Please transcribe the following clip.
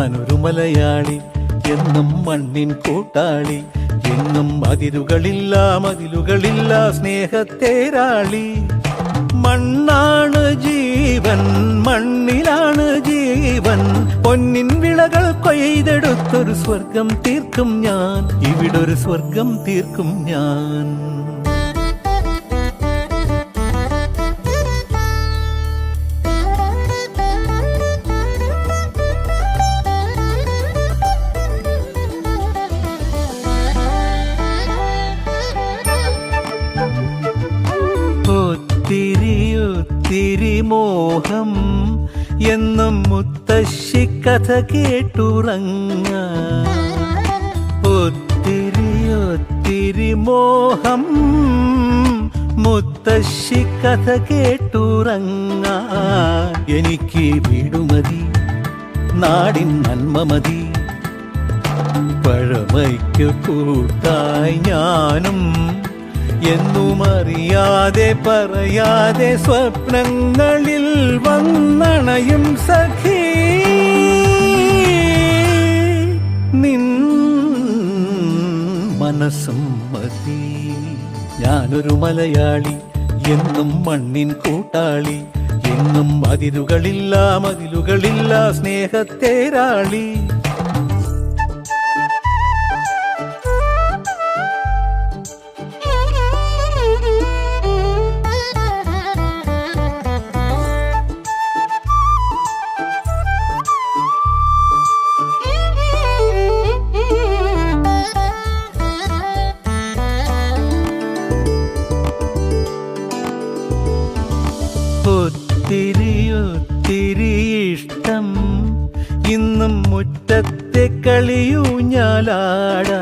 ഞാനൊരു മലയാളി, എന്നും മണ്ണിൻ കൂട്ടാളി, എന്നും മതിലുകളില്ല സ്നേഹത്തേരാളി. മണ്ണാണ് ജീവൻ, മണ്ണിലാണ് ജീവൻ, പൊന്നിൻ വിളകൾ കൊയ്തെടുത്തൊരു സ്വർഗം തീർക്കും ഞാൻ, ഇവിടൊരു സ്വർഗം തീർക്കും ഞാൻ. ഒത്തിരി മോഹം എന്നും മുത്തശ്ശി കഥ കേട്ടുറങ്ങ. ഒത്തിരി മോഹം മുത്തശ്ശി കഥ കേട്ടുറങ്ങ. എനിക്ക് വീടുമതി, നാടിൻ നന്മ മതി, പഴമയ്ക്ക് കൂട്ടായി ഞാനും എന്നും അറിയാതെ പറയാതെ സ്വപ്നങ്ങളിൽ വന്നണയും സഖി. നിൻ മനസ്സും മതി. ഞാനൊരു മലയാളി, എന്നും മണ്ണിൻ കൂട്ടാളി, എന്നും മതിലുകളില്ല സ്നേഹത്തേരാളി. ഒത്തിരി ഇഷ്ടം ഇന്നും മുറ്റത്തെ കളിയൂഞ്ഞാലാടാ.